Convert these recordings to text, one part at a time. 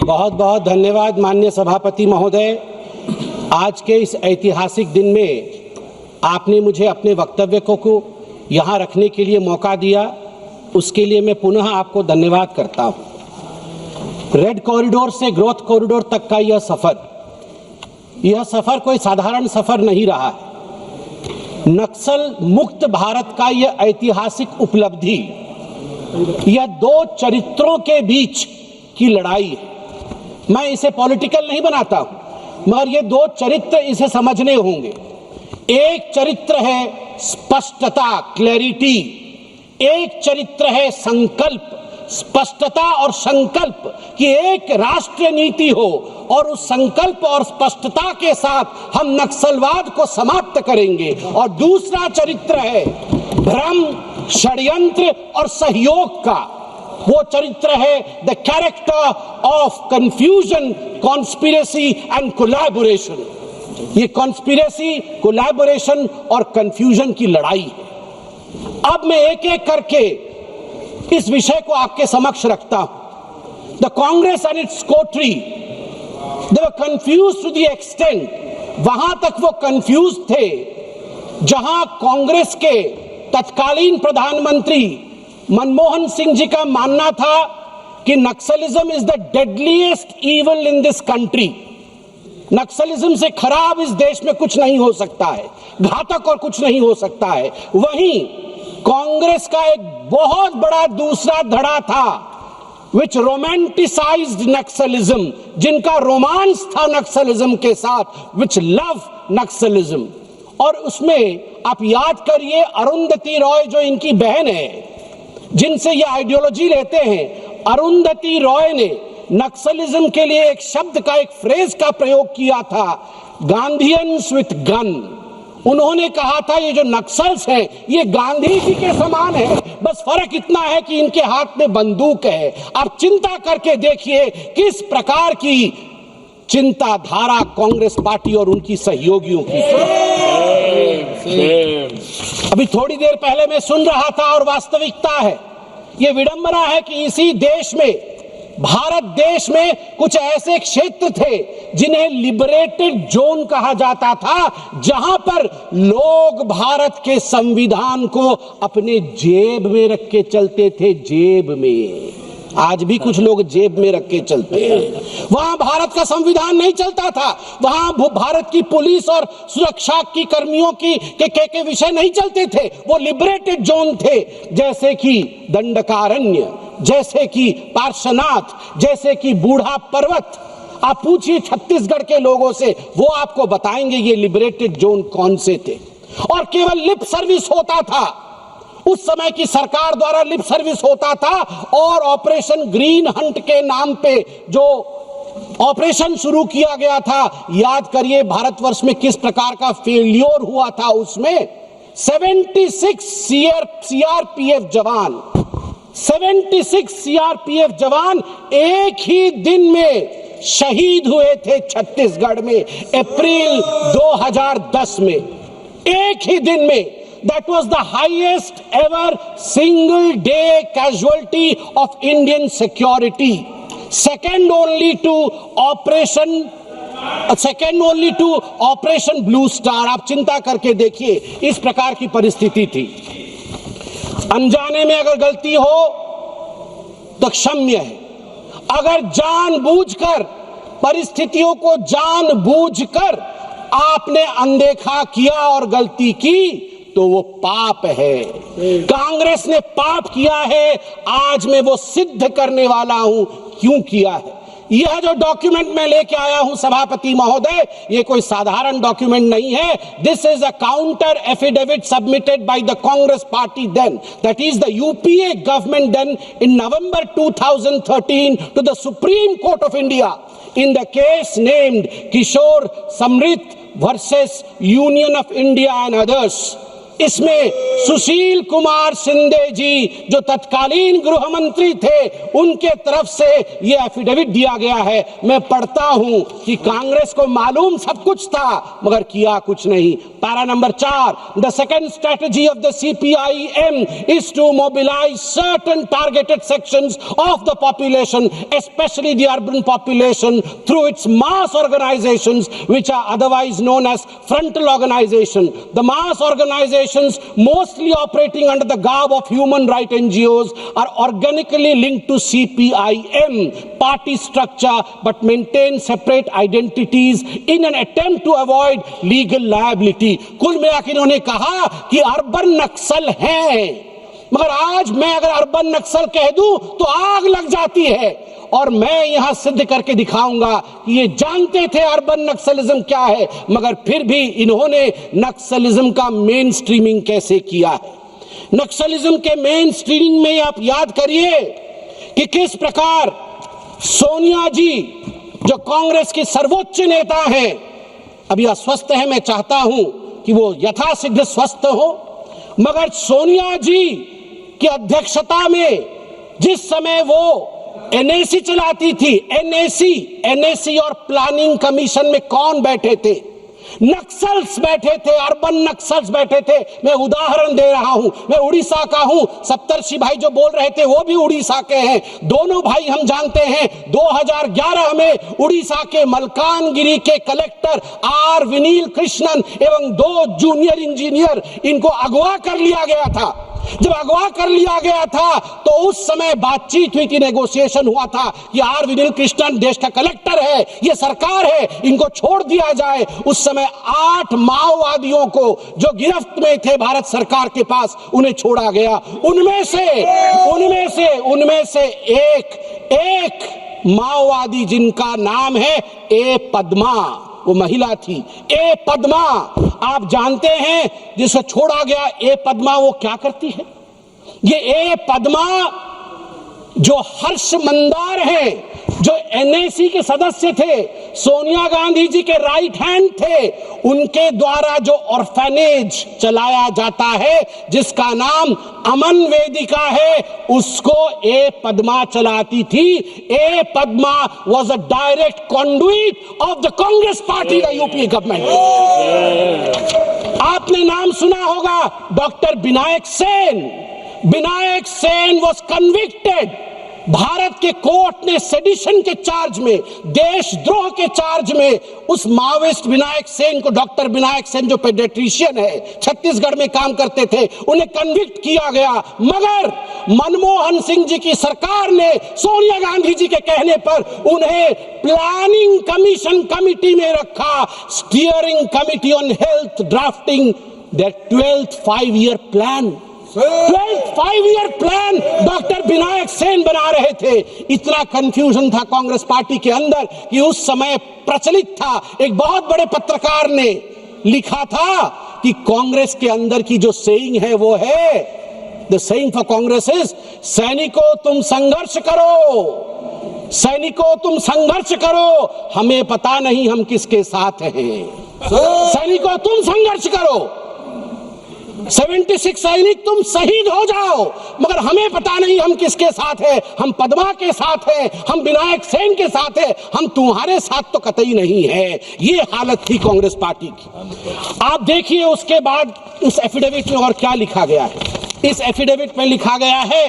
बहुत बहुत धन्यवाद माननीय सभापति महोदय। आज के इस ऐतिहासिक दिन में आपने मुझे अपने वक्तव्य को यहाँ रखने के लिए मौका दिया, उसके लिए मैं पुनः आपको धन्यवाद करता हूँ। रेड कॉरिडोर से ग्रोथ कॉरिडोर तक का यह सफर कोई साधारण सफर नहीं रहा है। नक्सल मुक्त भारत का यह ऐतिहासिक उपलब्धि, यह दो चरित्रों के बीच की लड़ाई है। मैं इसे पॉलिटिकल नहीं बनाता हूं, मगर ये दो चरित्र इसे समझने होंगे। एक चरित्र है स्पष्टता, क्लैरिटी, एक चरित्र है संकल्प, स्पष्टता और संकल्प कि एक राष्ट्रीय नीति हो और उस संकल्प और स्पष्टता के साथ हम नक्सलवाद को समाप्त करेंगे। और दूसरा चरित्र है भ्रम, षड्यंत्र और सहयोग का। वो चरित्र है the character of confusion, conspiracy and collaboration. ये कॉन्स्पिरेसी, कोलैबोरेशन और कंफ्यूजन की लड़ाई है। अब मैं एक एक करके इस विषय को आपके समक्ष रखता हूं। The Congress and its coterie, they were confused to the extent, वहां तक वो कंफ्यूज थे जहां कांग्रेस के तत्कालीन प्रधानमंत्री मनमोहन सिंह जी का मानना था कि Naxalism is the deadliest evil in this country. Naxalism से खराब इस देश में कुछ नहीं हो सकता है, घातक और कुछ नहीं हो सकता है। वहीं कांग्रेस का एक बहुत बड़ा दूसरा धड़ा था विच रोमांटिसाइज्ड नक्सलिज्म, जिनका रोमांस था नक्सलिज्म के साथ, विच लव नक्सलिज्म। और उसमें आप याद करिए अरुंधति रॉय जो इनकी बहन है, जिनसे ये आइडियोलॉजी लेते हैं, अरुंधति रॉय ने नक्सलिज्म के लिए एक शब्द का, एक फ्रेज का प्रयोग किया था, गांधीयंस विथ गन। उन्होंने कहा था ये जो नक्सल्स हैं ये गांधी जी के समान है, बस फर्क इतना है कि इनके हाथ में बंदूक है। आप चिंता करके देखिए किस प्रकार की चिंताधारा कांग्रेस पार्टी और उनकी सहयोगियों की। अभी थोड़ी देर पहले मैं सुन रहा था और वास्तविकता है, ये विडंबना है कि इसी देश में, भारत देश में कुछ ऐसे क्षेत्र थे जिन्हें लिबरेटेड जोन कहा जाता था, जहां पर लोग भारत के संविधान को अपने जेब में रख के चलते थे। जेब में, आज भी कुछ लोग जेब में रख के चलते हैं। वहां भारत का संविधान नहीं चलता था, वहां भारत की पुलिस और सुरक्षा की कर्मियों के विषय नहीं चलते थे। वो लिबरेटेड जोन थे, जैसे कि दंडकारण्य, जैसे कि पार्श्वनाथ, जैसे कि बूढ़ा पर्वत। आप पूछिए छत्तीसगढ़ के लोगों से, वो आपको बताएंगे ये लिबरेटेड जोन कौन से थे। और केवल लिप सर्विस होता था, उस समय की सरकार द्वारा लिप सर्विस होता था। और ऑपरेशन ग्रीन हंट के नाम पे जो ऑपरेशन शुरू किया गया था, याद करिए भारतवर्ष में किस प्रकार का फेल्योर हुआ था। उसमें 76 सीआरपीएफ जवान, 76 सीआरपीएफ जवान एक ही दिन में शहीद हुए थे छत्तीसगढ़ में, अप्रैल 2010 में। एक ही दिन में। That was the highest ever single day casualty of Indian security, second only to Operation Blue Star। आप चिंता करके देखिए, इस प्रकार की परिस्थिति थी। अनजाने में अगर गलती हो तो क्षम्य है, अगर जानबूझकर, परिस्थितियों को जानबूझकर आपने अनदेखा किया और गलती की तो वो पाप है। कांग्रेस ने पाप किया है, आज मैं वो सिद्ध करने वाला हूं क्यों किया है। यह जो डॉक्यूमेंट मैं लेके आया हूं सभापति महोदय, ये कोई साधारण डॉक्यूमेंट नहीं है। This is a counter affidavit submitted by the Congress party then, that is the UPA government then, in November 2013 to the Supreme Court of India in the case named Kishore Samrit versus Union of India and others। इसमें सुशील कुमार शिंदे जी जो तत्कालीन गृह मंत्री थे, उनके तरफ से यह एफिडेविट दिया गया है। मैं पढ़ता हूं कि कांग्रेस को मालूम सब कुछ था मगर किया कुछ नहीं। Para number 4, the second strategy of the CPIM is to mobilize certain targeted sections of the population, especially the urban population, through its mass organizations which are otherwise known as frontal organization. The mass organizations, mostly operating under the garb of human rights NGOs, are organically linked to CPIM party structure but maintain separate identities in an attempt to avoid legal liability. कुल मिलाकर इन्होंने कहा कि urban नक्सल हैं, मगर आज मैं अगर अर्बन नक्सल कह दूं तो आग लग जाती है। और मैं यहां सिद्ध करके दिखाऊंगा कि ये जानते थे अर्बन नक्सलिज्म क्या है, मगर फिर भी इन्होंने नक्सलिज्म का मेन स्ट्रीमिंग कैसे किया है। नक्सलिज्म के मेन स्ट्रीमिंग में आप याद करिए कि किस प्रकार सोनिया जी जो कांग्रेस की सर्वोच्च नेता हैं, अभी अस्वस्थ है, मैं चाहता हूं कि वो यथाशीघ्र स्वस्थ हो, मगर सोनिया जी की अध्यक्षता में जिस समय वो NAC चलाती थी, NAC और प्लानिंग कमीशन में कौन बैठे थे? नक्सल्स बैठे थे, अर्बन नक्सल्स बैठे थे। मैं उदाहरण दे रहा हूं, मैं उड़ीसा का हूं, सप्तर्षि भाई जो बोल रहे थे वो भी उड़ीसा के हैं। दोनों भाई हम जानते हैं। 2011 में उड़ीसा के मलकानगिरी के कलेक्टर R विनील कृष्णन एवं 2 जूनियर इंजीनियर, इनको अगवा कर लिया गया था। जब अगवा कर लिया गया था तो उस समय बातचीत हुई थी, नेगोशिएशन हुआ था कि R विनील कृष्णन देश का कलेक्टर है, ये सरकार है, इनको छोड़ दिया जाए। उस समय 8 माओवादियों को जो गिरफ्त में थे भारत सरकार के पास, उन्हें छोड़ा गया। उनमें से एक माओवादी जिनका नाम है ए पद्मा, वो महिला थी, ए पद्मा। आप जानते हैं जिसे छोड़ा गया ए पद्मा वो क्या करती है? ये ए पद्मा जो हर्ष मंदार है, जो NAC के सदस्य थे, सोनिया गांधी जी के राइट हैंड थे, उनके द्वारा जो ऑर्फेनेज चलाया जाता है जिसका नाम अमन वेदिका है, उसको ए पद्मा चलाती थी। ए Padma was a direct conduit of the Congress party, the UP government. आपने नाम सुना होगा doctor Vinayak Sen. Vinayak Sen was convicted. Bharat के कोर्ट ने सेडिशन के चार्ज में, देशद्रोह के चार्ज में उस माओइस्ट विनायक सेन को, डॉक्टर विनायक सेन जो पेडियाट्रिशियन है, छत्तीसगढ़ में काम करते थे, उन्हें कन्विक्ट किया गया। मगर मनमोहन सिंह जी की सरकार ने सोनिया गांधी जी के कहने पर उन्हें प्लानिंग कमीशन कमिटी में रखा, steering committee on health, drafting their 12th 5-year plan. 12th 5-year plan doctor Vinayak Sen बना रहे थे। इतना कंफ्यूजन था कांग्रेस पार्टी के अंदर कि उस समय प्रचलित था, एक बहुत बड़े पत्रकार ने लिखा था कि कांग्रेस के अंदर की जो सेइंग है वो है, the saying for Congress is, सैनिकों तुम संघर्ष करो, सैनिकों तुम संघर्ष करो, हमें पता नहीं हम किसके साथ हैं। सैनिकों तुम संघर्ष करो, 76 सैनिक तुम शहीद हो जाओ, मगर हमें पता नहीं हम किसके साथ हैं। हम पद्मा के साथ हैं, हम विनायक सेन के साथ हैं, हम तुम्हारे साथ तो कतई नहीं है। ये हालत थी कांग्रेस पार्टी की। आप देखिए उसके बाद इस एफिडेविट में और क्या लिखा गया है। इस एफिडेविट में लिखा गया है,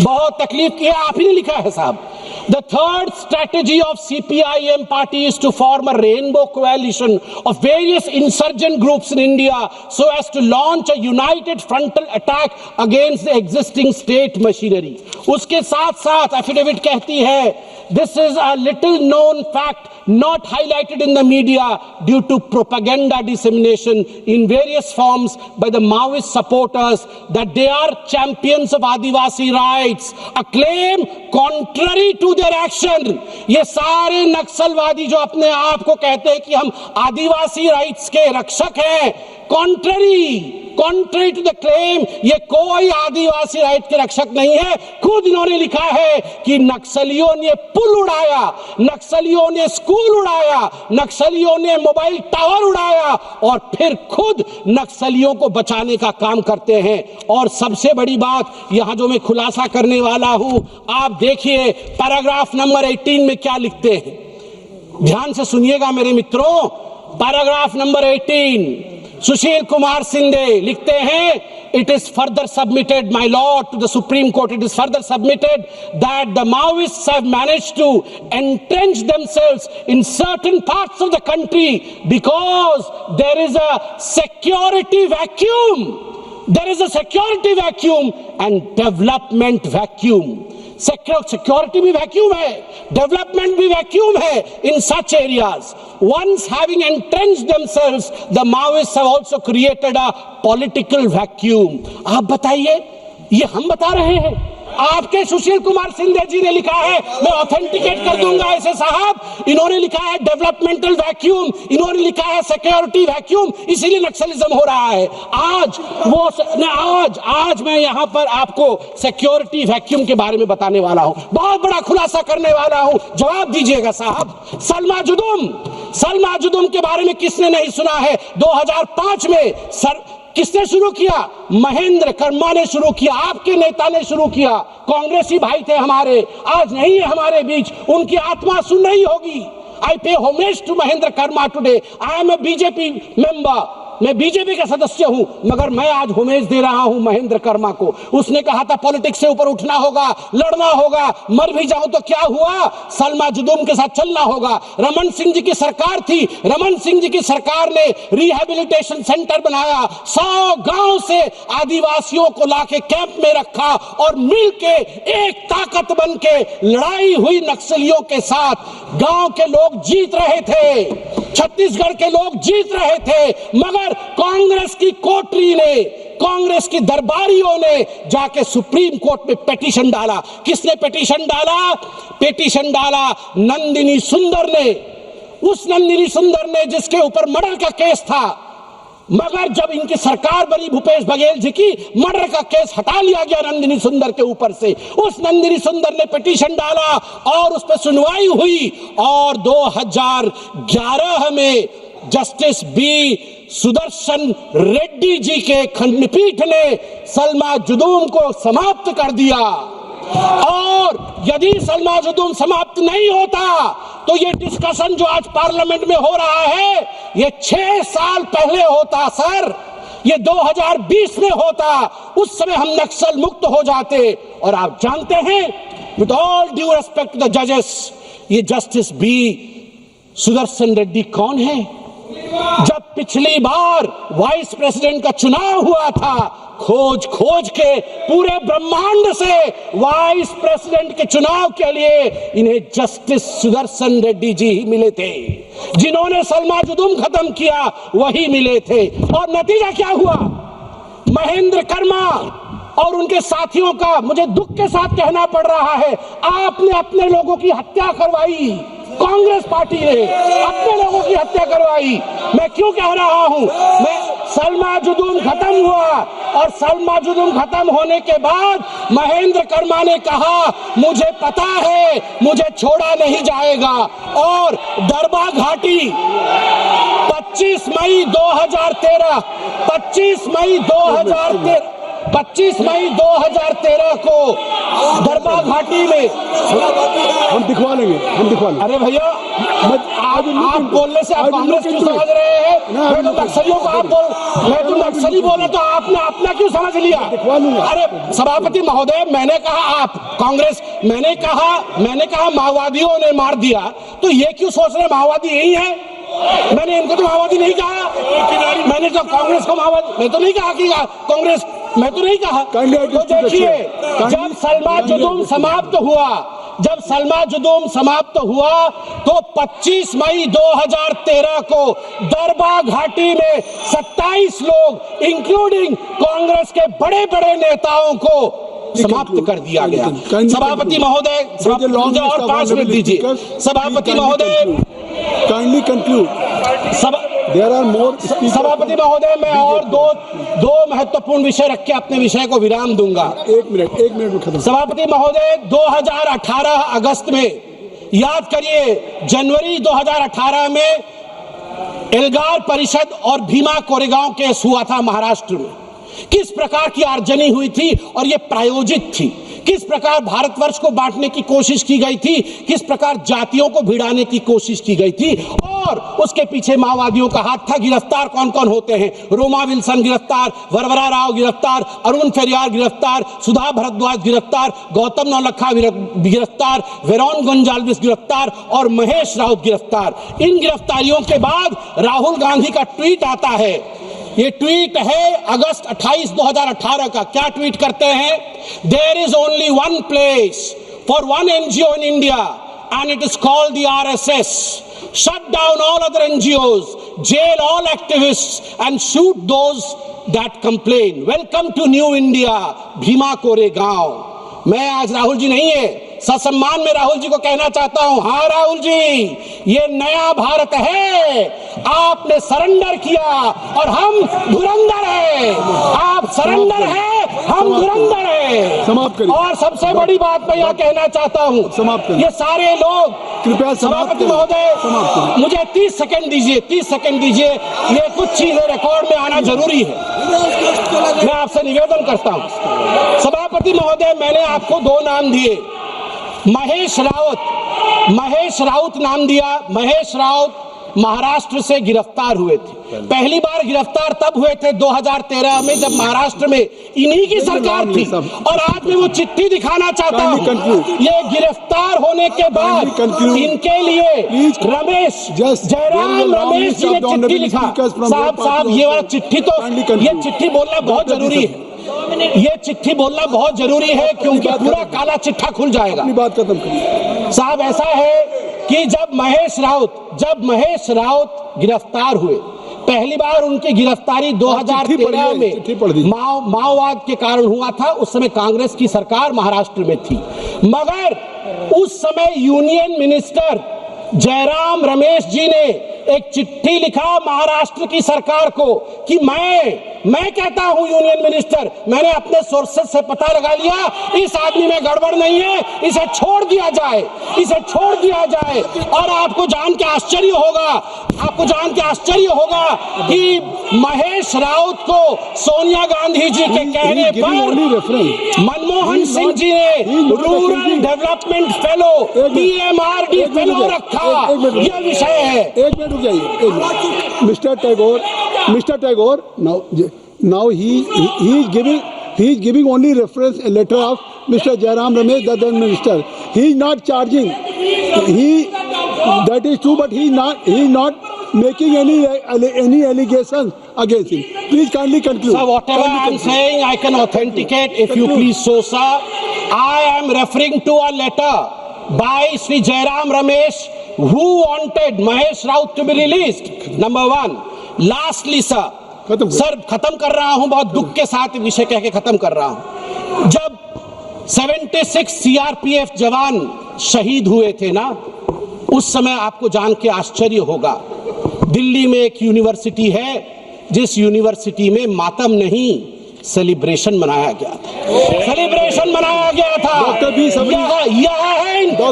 बहुत तकलीफ की, आप ही ने लिखा है साहब। The third strategy of CPIM party is to form a rainbow coalition of various insurgent groups in India so as to launch a united frontal attack against the existing state machinery. उसके साथ साथ affidavit कहती है, this is a little known fact not highlighted in the media due to propaganda dissemination in various forms by the Maoist supporters that they are champions of Adivasi rights, a claim contrary to their action. ये सारे नक्सलवादी जो अपने आप को कहते हैं कि हम आदिवासी राइट्स के रक्षक हैं, contrary contrary to the claim, ये कोई आदिवासी राइट के रक्षक नहीं है। खुद इन्होंने लिखा है कि नक्सलियों ने पुल उड़ाया, नक्सलियों ने स्कूल उड़ाया, नक्सलियों ने मोबाइल टावर उड़ाया और फिर खुद नक्सलियों को बचाने का काम करते हैं। और सबसे बड़ी बात यहां जो मैं खुलासा करने वाला हूं, आप देखिए पैराग्राफ नंबर 18 में क्या लिखते हैं, ध्यान से सुनिएगा मेरे मित्रों। पैराग्राफ नंबर 18, सुशील कुमार शिंदे लिखते हैं, it is further submitted, my lord, to the Supreme Court, it is further submitted that the Maoists have managed to entrench themselves in certain parts of the country because there is a security vacuum. There is a security vacuum and development vacuum. Security भी vacuum है, development भी vacuum है in such areas. Once having entrenched themselves, the Maoists have also created a political vacuum. आप बताइए, ये हम बता रहे हैं, आपके सुशील कुमार शिंदे जी ने लिखा है, मैं ऑथेंटिकेट कर दूंगा ऐसे साहब। इन्होंने लिखा है डेवलपमेंटल वैक्यूम, इन्होंने लिखा है सिक्योरिटी वैक्यूम, इसीलिए नक्सलिज्म हो रहा है। आज मैं यहां पर आपको सिक्योरिटी वैक्यूम के बारे में बताने वाला हूं, बहुत बड़ा खुलासा करने वाला हूं, जवाब दीजिएगा साहब। सलमा जुदुम के बारे में किसने नहीं सुना है? 2005 में किसने शुरू किया? महेंद्र कर्मा ने शुरू किया, आपके नेता ने शुरू किया, कांग्रेसी भाई थे हमारे, आज नहीं है हमारे बीच, उनकी आत्मा सुन रही होगी। I pay homage to Mahendra Karma today, I am a BJP member, मैं बीजेपी का सदस्य हूं, मगर मैं आज होमेज दे रहा हूं महेंद्र कर्मा को। उसने कहा था पॉलिटिक्स से ऊपर उठना होगा, लड़ना होगा, मर भी जाऊं तो क्या हुआ, सलमा जुदुम के साथ चलना होगा। रमन सिंह जी की सरकार थी, रमन सिंह जी की सरकार ने रिहैबिलिटेशन सेंटर बनाया, 100 गांव से आदिवासियों को लाके कैंप में रखा और मिलके एक ताकत बन के लड़ाई हुई नक्सलियों के साथ। गांव के लोग जीत रहे थे, छत्तीसगढ़ के लोग जीत रहे थे, मगर कांग्रेस की कोटरी ने, कांग्रेस की दरबारियों ने जाके सुप्रीम कोर्ट में पिटीशन डाला। किसने पिटीशन डाला? पिटीशन डाला नंदिनी सुंदर ने, उस नंदिनी सुंदर ने जिसके ऊपर मर्डर का केस था। मगर जब इनकी सरकार बनी भूपेश बघेल जी की, मर्डर का केस हटा लिया गया नंदिनी सुंदर के ऊपर से। उस नंदिनी सुंदर ने पिटीशन डाला और उस पर सुनवाई हुई और 2011 में जस्टिस बी सुदर्शन रेड्डी जी के खंडपीठ ने सलमा जुदुम को समाप्त कर दिया। और यदि सलमा जुदुम समाप्त नहीं होता तो ये डिस्कशन जो आज पार्लियामेंट में हो रहा है, ये 6 साल पहले होता सर, ये 2020 में होता, उस समय हम नक्सल मुक्त हो जाते। और आप जानते हैं, with all due respect to the जजेस, ये जस्टिस बी सुदर्शन रेड्डी कौन है? जब पिछली बार वाइस प्रेसिडेंट का चुनाव हुआ था, खोज खोज के पूरे ब्रह्मांड से वाइस प्रेसिडेंट के चुनाव के लिए इन्हें जस्टिस सुदर्शन रेड्डी जी ही मिले थे। जिन्होंने सलमा जुदुम खत्म किया वही मिले थे। और नतीजा क्या हुआ? महेंद्र कर्मा और उनके साथियों का, मुझे दुख के साथ कहना पड़ रहा है, आपने अपने लोगों की हत्या करवाई। कांग्रेस पार्टी ने अपने लोगों की हत्या करवाई। मैं क्यों कह रहा हूं? मैं सलमा जुदुम खत्म हुआ और सलमा जुदुम खत्म होने के बाद महेंद्र कर्मा ने कहा, मुझे पता है मुझे छोड़ा नहीं जाएगा। और दरबा घाटी 25 मई 2013 को दरबा घाटी में हम दिखवा लेंगे। अरे भैया, आप बोलने से आप कांग्रेस क्यों समझ रहे हैं? मैं तो नक्सलियों को आप बोल, मैं तो नक्सली बोला तो आपने अपना क्यों समझ लिया? अरे सभापति महोदय, मैंने कहा आप कांग्रेस, मैंने कहा माओवादियों ने मार दिया, तो ये क्यों सोच रहे माओवादी यही है? मैंने इनको तो माओवादी नहीं कहा, मैंने तो कांग्रेस को माओवादी, मैं तो नहीं कहा कि कांग्रेस, मैं तो नहीं कहा। तो देखिए, जब सलमा जुदुम समाप्त हुआ तो 25 मई 2013 को दरबा घाटी में 27 लोग इंक्लूडिंग कांग्रेस के बड़े बड़े नेताओं को समाप्त कर दिया गया। सभापति महोदय, मुझे और 5 मिनट दीजिए। सभापति महोदय, kindly conclude. There are more. सभापति महोदय, मैं और दो महत्वपूर्ण विषय रख के अपने विषय को विराम दूंगा। एक मिनट में खत्म। सभापति महोदय, 2018 अगस्त में, याद करिए, जनवरी 2018 में एल्गार परिषद और भीमा कोरेगांव केस हुआ था महाराष्ट्र में। किस प्रकार की आर्जनी हुई थी और ये प्रायोजित थी, किस प्रकार भारतवर्ष को बांटने की कोशिश की गई थी, किस प्रकार जातियों को भिड़ाने की कोशिश की गई थी, और उसके पीछे माओवादियों का हाथ था। गिरफ्तार कौन कौन होते हैं? रोमा विल्सन गिरफ्तार, वरवरा राव गिरफ्तार, अरुण फेरियार गिरफ्तार, सुधा भारद्वाज गिरफ्तार, गौतम नौलखा गिरफ्तार, वेरोन गोंजाल्विस गिरफ्तार और महेश राउत गिरफ्तार। इन गिरफ्तारियों के बाद राहुल गांधी का ट्वीट आता है। ये ट्वीट है अगस्त 28, 2018 का। क्या ट्वीट करते हैं? There is only one place for one NGO in India and it is called the RSS. Shut down all other NGOs, jail all activists and shoot those that complain. Welcome to new India, Bhima Koregaon. मैं आज राहुल जी नहीं है, ससम्मान में राहुल जी को कहना चाहता हूं, हाँ राहुल जी, ये नया भारत है। आपने सरेंडर किया और हम धुरंधर है। आप सरेंडर है, हम धुरंधर है। समाप्त करिए। और सबसे बड़ी बात मैं यह कहना चाहता हूं, समाप्त करिए। ये सारे लोग, कृपया सभापति महोदय, मुझे 30 सेकंड दीजिए, 30 सेकंड दीजिए। ये कुछ चीजें रिकॉर्ड में आना जरूरी है, मैं आपसे निवेदन करता हूं। सभापति महोदय, मैंने आपको 2 नाम दिए, महेश राउत नाम दिया। महेश राउत महाराष्ट्र से गिरफ्तार हुए थे। पहली बार गिरफ्तार तब हुए थे 2013 में, जब महाराष्ट्र में इन्हीं की सरकार थी। और आज मैं वो चिट्ठी दिखाना चाहता हूं। ये गिरफ्तार होने के बाद इनके लिए जयराम रमेश जी ने चिट्ठी लिखा। साहब, ये वाला चिट्ठी तो, ये चिट्ठी बोलना बहुत जरूरी है। ये चिट्ठी बोलना बहुत जरूरी है, क्योंकि पूरा काला चिट्ठा खुल जाएगा। अपनी बात खत्म करिए। साहब, ऐसा है कि जब महेश राउत गिरफ्तार हुए, पहली बार उनकी गिरफ्तारी 2013 में माओवाद के कारण हुआ था। उस समय कांग्रेस की सरकार महाराष्ट्र में थी, मगर उस समय यूनियन मिनिस्टर जयराम रमेश जी ने एक चिट्ठी लिखा महाराष्ट्र की सरकार को कि मैं कहता हूं यूनियन मिनिस्टर, मैंने अपने सोर्सेस से पता लगा लिया, इस आदमी में गड़बड़ नहीं है, इसे छोड़ दिया जाए, इसे छोड़ दिया जाए। और आपको जान के आश्चर्य होगा कि महेश राउत को सोनिया गांधी जी के कहने पर मनमोहन सिंह जी ने rural development fellow, PMRD fellow रखा। यह विषय है। एक मिनट रुक जाइए। Mister Tagore, now he is giving only reference a letter of Mr. Jairam Ramesh, the then minister. He is not charging. That is true, but he is not making any allegations against him. Please kindly conclude. Sir, whatever I am saying, I can authenticate if you please so, sir. I am referring to a letter by Sri Jairam Ramesh, who wanted Mahesh Raut to be released. Number 1. Lastly, sir, खत्म कर रहा हूं, बहुत दुख के साथ विषय कह के खत्म कर रहा हूं। जब 76 CRPF जवान शहीद हुए थे ना, उस समय आपको जान के आश्चर्य होगा, दिल्ली में एक यूनिवर्सिटी है, जिस यूनिवर्सिटी में मातम नहीं, सेलिब्रेशन मनाया गया था। डॉक्टर बी सबरी,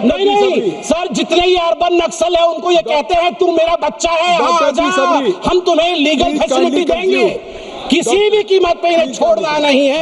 नहीं सर, जितने ही अर्बन नक्सल है उनको ये कहते हैं तू मेरा बच्चा है, हम तुम्हें लीगल फैसिलिटी देंगे, किसी भी कीमत पे इन्हें छोड़ना नहीं है।